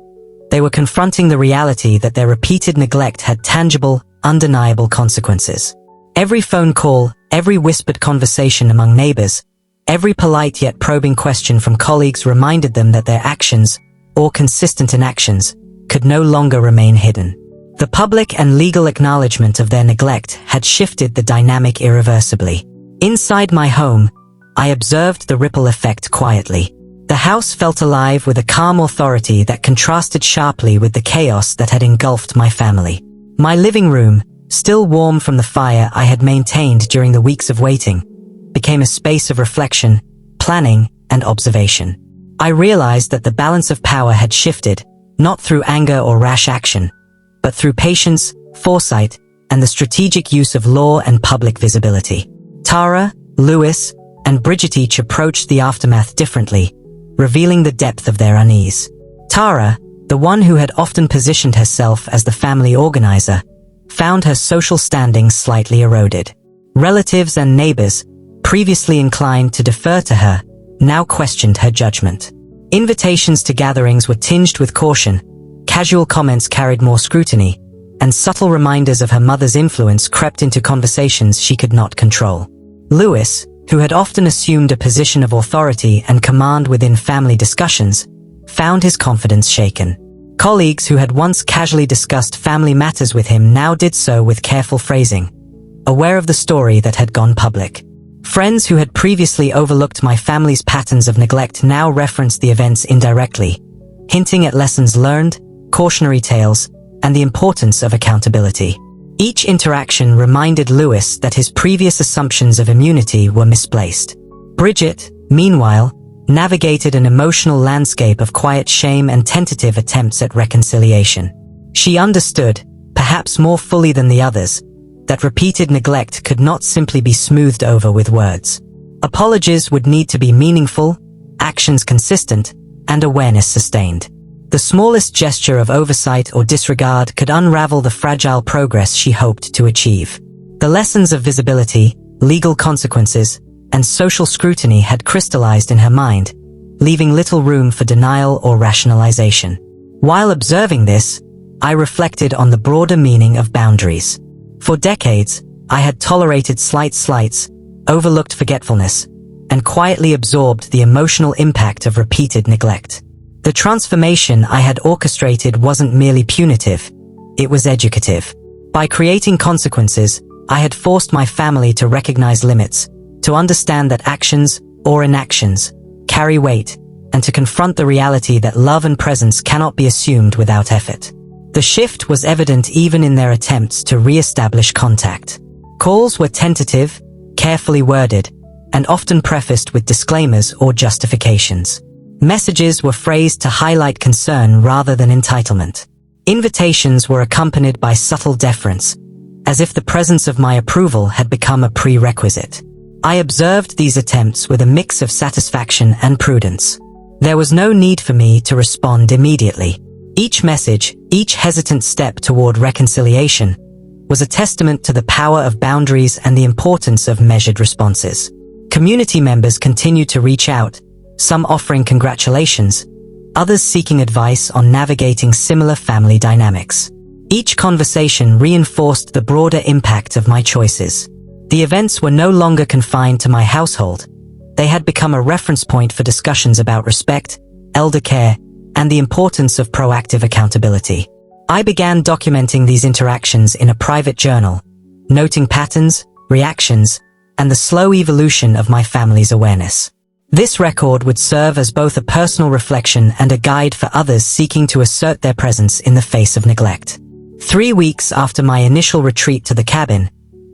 They were confronting the reality that their repeated neglect had tangible, undeniable consequences. Every phone call, every whispered conversation among neighbors, every polite yet probing question from colleagues reminded them that their actions, or consistent inactions, could no longer remain hidden. The public and legal acknowledgement of their neglect had shifted the dynamic irreversibly. Inside my home, I observed the ripple effect quietly. The house felt alive with a calm authority that contrasted sharply with the chaos that had engulfed my family. My living room, still warm from the fire I had maintained during the weeks of waiting, became a space of reflection, planning, and observation. I realized that the balance of power had shifted, not through anger or rash action, but through patience, foresight, and the strategic use of law and public visibility. Tara, Lewis, and Bridget each approached the aftermath differently, revealing the depth of their unease. Tara, the one who had often positioned herself as the family organizer, found her social standing slightly eroded. Relatives and neighbors, previously inclined to defer to her, now questioned her judgment. Invitations to gatherings were tinged with caution, casual comments carried more scrutiny, and subtle reminders of her mother's influence crept into conversations she could not control. Lewis, who had often assumed a position of authority and command within family discussions, found his confidence shaken. Colleagues who had once casually discussed family matters with him now did so with careful phrasing, aware of the story that had gone public. Friends who had previously overlooked my family's patterns of neglect now referenced the events indirectly, hinting at lessons learned, cautionary tales, and the importance of accountability. Each interaction reminded Lewis that his previous assumptions of immunity were misplaced. Bridget, meanwhile, navigated an emotional landscape of quiet shame and tentative attempts at reconciliation. She understood, perhaps more fully than the others, that repeated neglect could not simply be smoothed over with words. Apologies would need to be meaningful, actions consistent, and awareness sustained. The smallest gesture of oversight or disregard could unravel the fragile progress she hoped to achieve. The lessons of visibility, legal consequences, and social scrutiny had crystallized in her mind, leaving little room for denial or rationalization. While observing this, I reflected on the broader meaning of boundaries. For decades, I had tolerated slight slights, overlooked forgetfulness, and quietly absorbed the emotional impact of repeated neglect. The transformation I had orchestrated wasn't merely punitive, it was educative. By creating consequences, I had forced my family to recognize limits, to understand that actions, or inactions, carry weight, and to confront the reality that love and presence cannot be assumed without effort. The shift was evident even in their attempts to re-establish contact. Calls were tentative, carefully worded, and often prefaced with disclaimers or justifications. Messages were phrased to highlight concern rather than entitlement. Invitations were accompanied by subtle deference, as if the presence of my approval had become a prerequisite. I observed these attempts with a mix of satisfaction and prudence. There was no need for me to respond immediately. Each message, each hesitant step toward reconciliation, was a testament to the power of boundaries and the importance of measured responses. Community members continued to reach out, some offering congratulations, others seeking advice on navigating similar family dynamics. Each conversation reinforced the broader impact of my choices. The events were no longer confined to my household. They had become a reference point for discussions about respect, elder care, and the importance of proactive accountability. I began documenting these interactions in a private journal, noting patterns, reactions, and the slow evolution of my family's awareness. This record would serve as both a personal reflection and a guide for others seeking to assert their presence in the face of neglect. 3 weeks after my initial retreat to the cabin,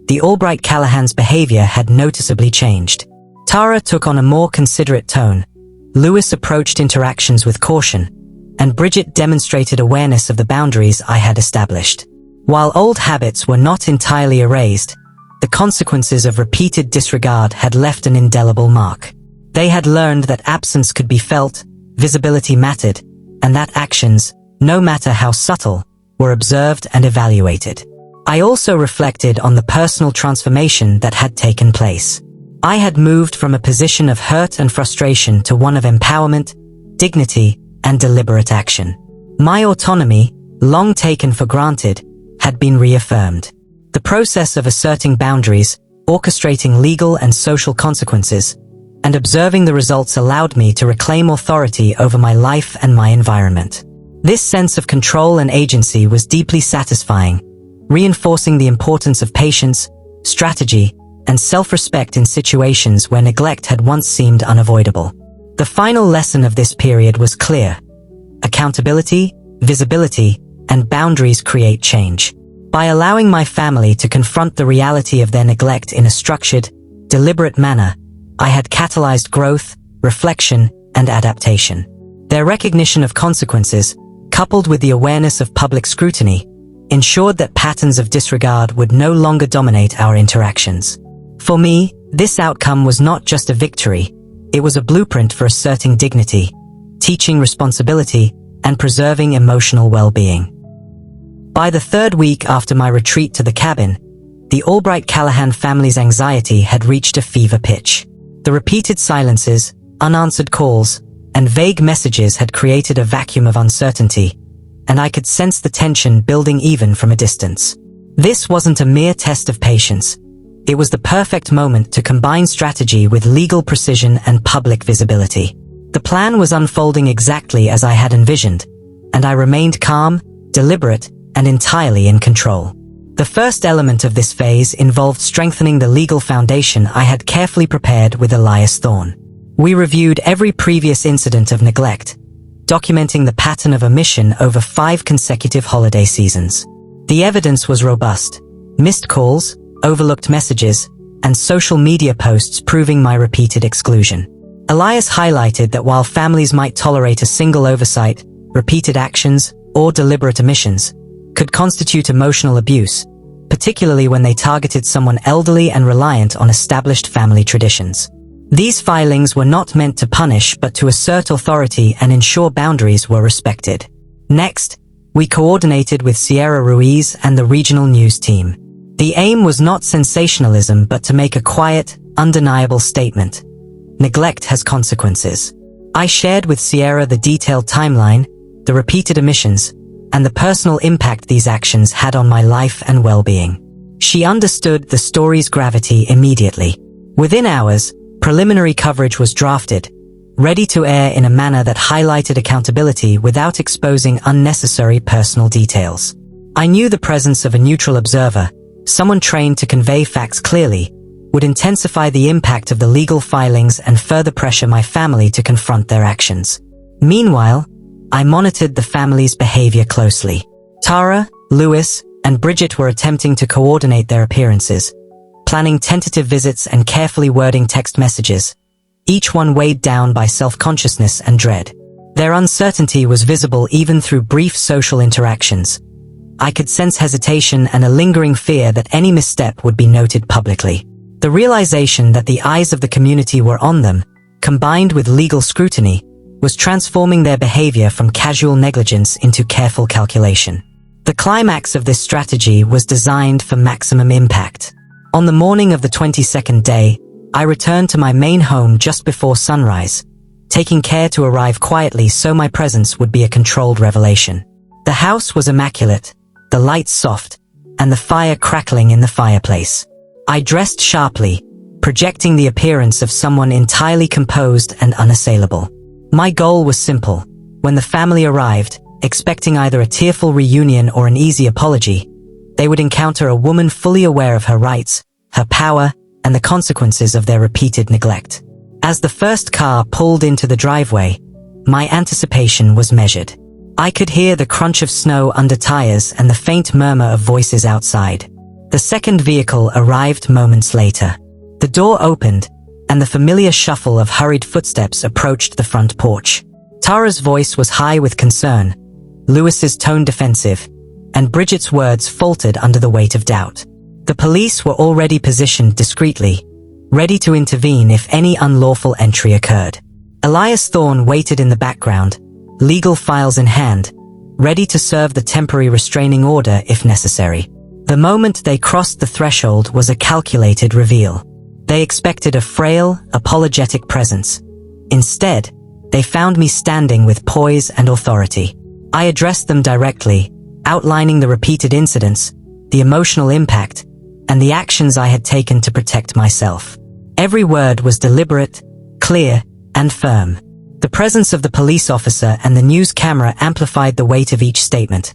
the Albright Callahan's behavior had noticeably changed. Tara took on a more considerate tone, Lewis approached interactions with caution, and Bridget demonstrated awareness of the boundaries I had established. While old habits were not entirely erased, the consequences of repeated disregard had left an indelible mark. They had learned that absence could be felt, visibility mattered, and that actions, no matter how subtle, were observed and evaluated. I also reflected on the personal transformation that had taken place. I had moved from a position of hurt and frustration to one of empowerment, dignity, and deliberate action. My autonomy, long taken for granted, had been reaffirmed. The process of asserting boundaries, orchestrating legal and social consequences, and observing the results allowed me to reclaim authority over my life and my environment. This sense of control and agency was deeply satisfying, reinforcing the importance of patience, strategy, and self-respect in situations where neglect had once seemed unavoidable. The final lesson of this period was clear. Accountability, visibility, and boundaries create change. By allowing my family to confront the reality of their neglect in a structured, deliberate manner, I had catalyzed growth, reflection, and adaptation. Their recognition of consequences, coupled with the awareness of public scrutiny, ensured that patterns of disregard would no longer dominate our interactions. For me, this outcome was not just a victory, it was a blueprint for asserting dignity, teaching responsibility, and preserving emotional well-being. By the 3rd week after my retreat to the cabin, the Albright Callahan family's anxiety had reached a fever pitch. The repeated silences, unanswered calls, and vague messages had created a vacuum of uncertainty, and I could sense the tension building even from a distance. This wasn't a mere test of patience. It was the perfect moment to combine strategy with legal precision and public visibility. The plan was unfolding exactly as I had envisioned, and I remained calm, deliberate, and entirely in control. The first element of this phase involved strengthening the legal foundation I had carefully prepared with Elias Thorne. We reviewed every previous incident of neglect, documenting the pattern of omission over 5 consecutive holiday seasons. The evidence was robust, missed calls, overlooked messages, and social media posts proving my repeated exclusion. Elias highlighted that while families might tolerate a single oversight, repeated actions, or deliberate omissions could constitute emotional abuse, particularly when they targeted someone elderly and reliant on established family traditions. These filings were not meant to punish but to assert authority and ensure boundaries were respected. Next, we coordinated with Sierra Ruiz and the regional news team. The aim was not sensationalism but to make a quiet, undeniable statement. Neglect has consequences. I shared with Sierra the detailed timeline, the repeated omissions, and the personal impact these actions had on my life and well-being. She understood the story's gravity immediately. Within hours, preliminary coverage was drafted, ready to air in a manner that highlighted accountability without exposing unnecessary personal details. I knew the presence of a neutral observer, someone trained to convey facts clearly, would intensify the impact of the legal filings and further pressure my family to confront their actions. Meanwhile, I monitored the family's behavior closely. Tara, Lewis, and Bridget were attempting to coordinate their appearances, planning tentative visits and carefully wording text messages, each one weighed down by self-consciousness and dread. Their uncertainty was visible even through brief social interactions. I could sense hesitation and a lingering fear that any misstep would be noted publicly. The realization that the eyes of the community were on them, combined with legal scrutiny, was transforming their behavior from casual negligence into careful calculation. The climax of this strategy was designed for maximum impact. On the morning of the 22nd day, I returned to my main home just before sunrise, taking care to arrive quietly so my presence would be a controlled revelation. The house was immaculate, the lights soft, and the fire crackling in the fireplace. I dressed sharply, projecting the appearance of someone entirely composed and unassailable. My goal was simple. When the family arrived, expecting either a tearful reunion or an easy apology, they would encounter a woman fully aware of her rights, her power, and the consequences of their repeated neglect. As the first car pulled into the driveway, my anticipation was measured. I could hear the crunch of snow under tires and the faint murmur of voices outside. The second vehicle arrived moments later. The door opened, and the familiar shuffle of hurried footsteps approached the front porch. Tara's voice was high with concern, Lewis's tone defensive, and Bridget's words faltered under the weight of doubt. The police were already positioned discreetly, ready to intervene if any unlawful entry occurred. Elias Thorne waited in the background, legal files in hand, ready to serve the temporary restraining order if necessary. The moment they crossed the threshold was a calculated reveal. They expected a frail, apologetic presence. Instead, they found me standing with poise and authority. I addressed them directly, outlining the repeated incidents, the emotional impact, and the actions I had taken to protect myself. Every word was deliberate, clear, and firm. The presence of the police officer and the news camera amplified the weight of each statement,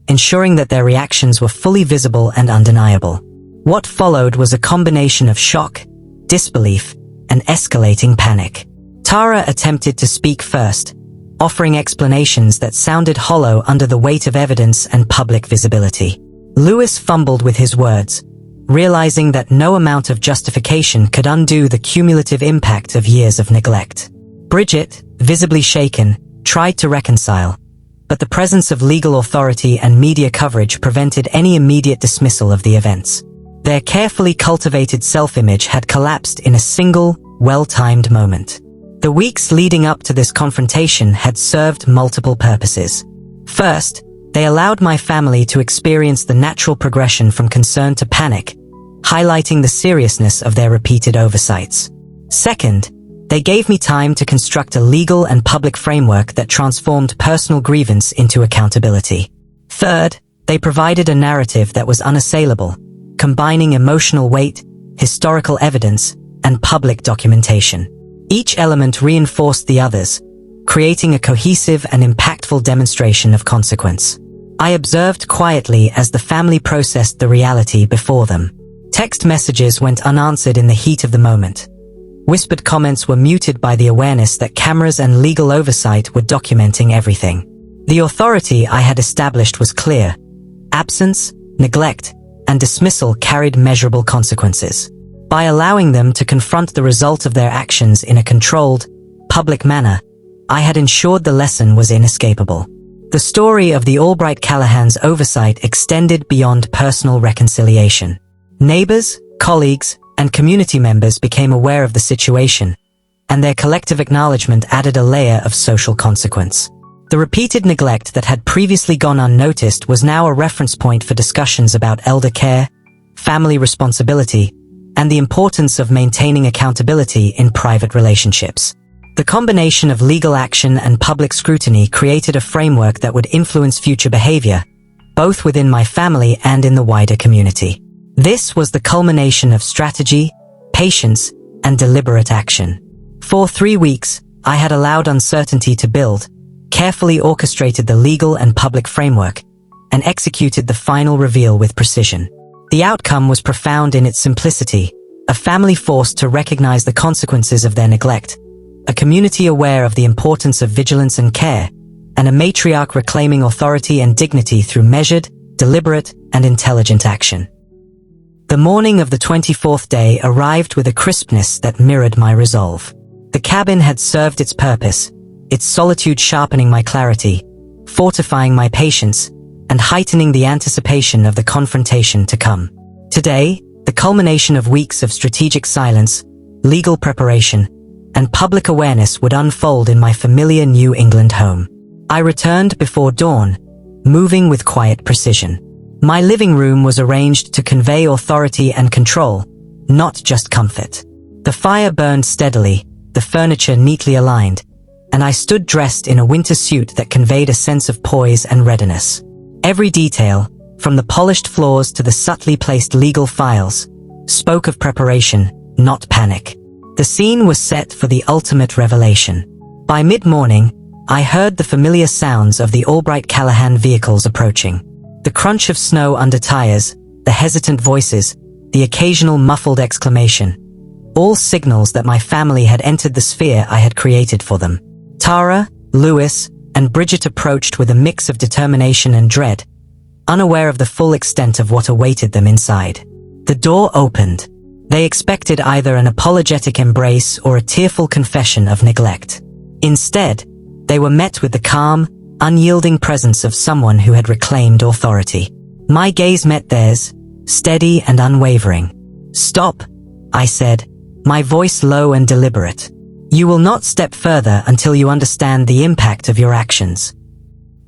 ensuring that their reactions were fully visible and undeniable. What followed was a combination of shock, disbelief, and escalating panic. Tara attempted to speak first, offering explanations that sounded hollow under the weight of evidence and public visibility. Lewis fumbled with his words, realizing that no amount of justification could undo the cumulative impact of years of neglect. Bridget, visibly shaken, tried to reconcile, but the presence of legal authority and media coverage prevented any immediate dismissal of the events. Their carefully cultivated self-image had collapsed in a single, well-timed moment. The weeks leading up to this confrontation had served multiple purposes. First, they allowed my family to experience the natural progression from concern to panic, highlighting the seriousness of their repeated oversights. Second, they gave me time to construct a legal and public framework that transformed personal grievance into accountability. Third, they provided a narrative that was unassailable, combining emotional weight, historical evidence, and public documentation. Each element reinforced the others, creating a cohesive and impactful demonstration of consequence. I observed quietly as the family processed the reality before them. Text messages went unanswered in the heat of the moment. Whispered comments were muted by the awareness that cameras and legal oversight were documenting everything. The authority I had established was clear. Absence, neglect, and dismissal carried measurable consequences. By allowing them to confront the result of their actions in a controlled, public manner, I had ensured the lesson was inescapable. The story of the Albright Callahan's oversight extended beyond personal reconciliation. Neighbors, colleagues, and community members became aware of the situation, and their collective acknowledgement added a layer of social consequence. The repeated neglect that had previously gone unnoticed was now a reference point for discussions about elder care, family responsibility, and the importance of maintaining accountability in private relationships. The combination of legal action and public scrutiny created a framework that would influence future behavior, both within my family and in the wider community. This was the culmination of strategy, patience, and deliberate action. For 3 weeks, I had allowed uncertainty to build, carefully orchestrated the legal and public framework, and executed the final reveal with precision. The outcome was profound in its simplicity: a family forced to recognize the consequences of their neglect, a community aware of the importance of vigilance and care, and a matriarch reclaiming authority and dignity through measured, deliberate, and intelligent action. The morning of the 24th day arrived with a crispness that mirrored my resolve. The cabin had served its purpose, its solitude sharpening my clarity, fortifying my patience, and heightening the anticipation of the confrontation to come. Today, the culmination of weeks of strategic silence, legal preparation, and public awareness would unfold in my familiar New England home. I returned before dawn, moving with quiet precision. My living room was arranged to convey authority and control, not just comfort. The fire burned steadily, the furniture neatly aligned, and I stood dressed in a winter suit that conveyed a sense of poise and readiness. Every detail, from the polished floors to the subtly placed legal files, spoke of preparation, not panic. The scene was set for the ultimate revelation. By mid-morning, I heard the familiar sounds of the Albright Callahan vehicles approaching. The crunch of snow under tires, the hesitant voices, the occasional muffled exclamation, all signals that my family had entered the sphere I had created for them. Tara, Lewis, and Bridget approached with a mix of determination and dread, unaware of the full extent of what awaited them inside. The door opened. They expected either an apologetic embrace or a tearful confession of neglect. Instead, they were met with the calm, unyielding presence of someone who had reclaimed authority. My gaze met theirs, steady and unwavering. "Stop," I said, my voice low and deliberate. "You will not step further until you understand the impact of your actions."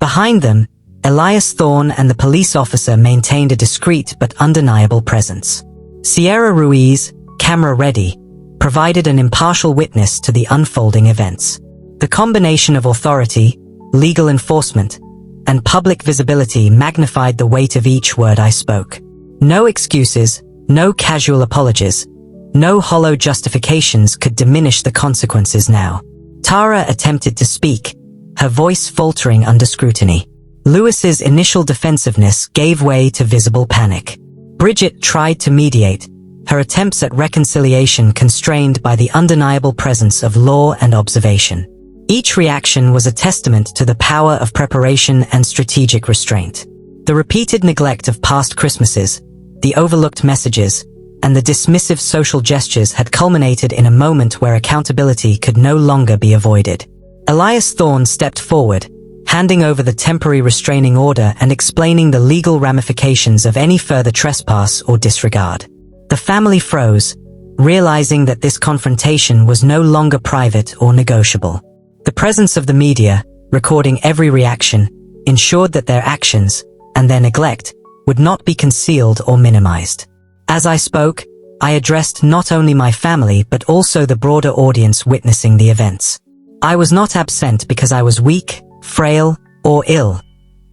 Behind them, Elias Thorne and the police officer maintained a discreet but undeniable presence. Sierra Ruiz, camera ready, provided an impartial witness to the unfolding events. The combination of authority, legal enforcement, and public visibility magnified the weight of each word I spoke. No excuses, no casual apologies, no hollow justifications could diminish the consequences now. Tara attempted to speak, her voice faltering under scrutiny. Lewis's initial defensiveness gave way to visible panic. Bridget tried to mediate, her attempts at reconciliation constrained by the undeniable presence of law and observation. Each reaction was a testament to the power of preparation and strategic restraint. The repeated neglect of past Christmases, the overlooked messages, and the dismissive social gestures had culminated in a moment where accountability could no longer be avoided. Elias Thorne stepped forward, handing over the temporary restraining order and explaining the legal ramifications of any further trespass or disregard. The family froze, realizing that this confrontation was no longer private or negotiable. The presence of the media, recording every reaction, ensured that their actions, and their neglect, would not be concealed or minimized. As I spoke, I addressed not only my family but also the broader audience witnessing the events. I was not absent because I was weak, frail, or ill,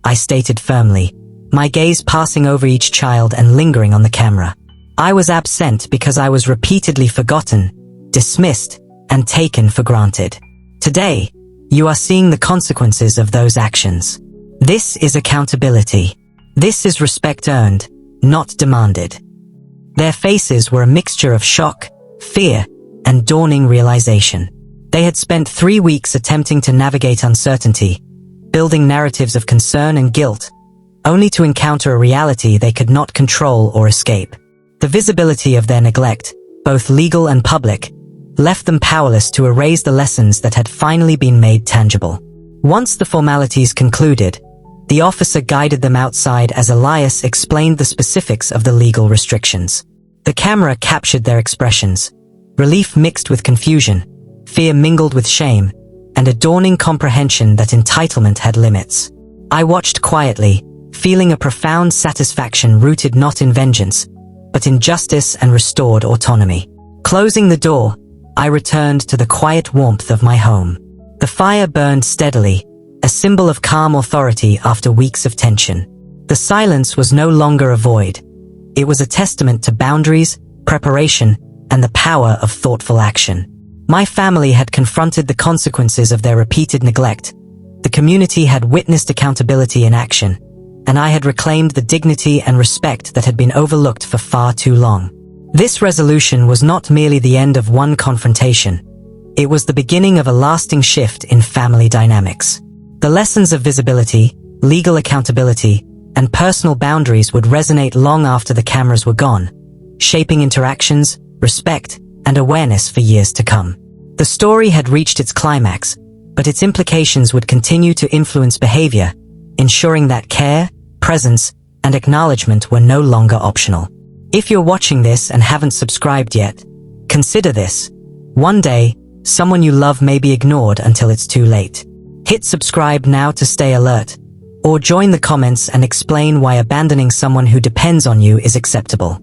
I stated firmly, my gaze passing over each child and lingering on the camera. I was absent because I was repeatedly forgotten, dismissed, and taken for granted. Today, you are seeing the consequences of those actions. This is accountability. This is respect earned, not demanded. Their faces were a mixture of shock, fear, and dawning realization. They had spent 3 weeks attempting to navigate uncertainty, building narratives of concern and guilt, only to encounter a reality they could not control or escape. The visibility of their neglect, both legal and public, left them powerless to erase the lessons that had finally been made tangible. Once the formalities concluded, the officer guided them outside as Elias explained the specifics of the legal restrictions. The camera captured their expressions, relief mixed with confusion, fear mingled with shame, and a dawning comprehension that entitlement had limits. I watched quietly, feeling a profound satisfaction rooted not in vengeance, but in justice and restored autonomy. Closing the door, I returned to the quiet warmth of my home. The fire burned steadily, a symbol of calm authority after weeks of tension. The silence was no longer a void. It was a testament to boundaries, preparation, and the power of thoughtful action. My family had confronted the consequences of their repeated neglect. The community had witnessed accountability in action, and I had reclaimed the dignity and respect that had been overlooked for far too long. This resolution was not merely the end of one confrontation. It was the beginning of a lasting shift in family dynamics. The lessons of visibility, legal accountability, and personal boundaries would resonate long after the cameras were gone, shaping interactions, respect, and awareness for years to come. The story had reached its climax, but its implications would continue to influence behavior, ensuring that care, presence, and acknowledgement were no longer optional. If you're watching this and haven't subscribed yet, consider this. One day, someone you love may be ignored until it's too late. Hit subscribe now to stay alert, or join the comments and explain why abandoning someone who depends on you is acceptable.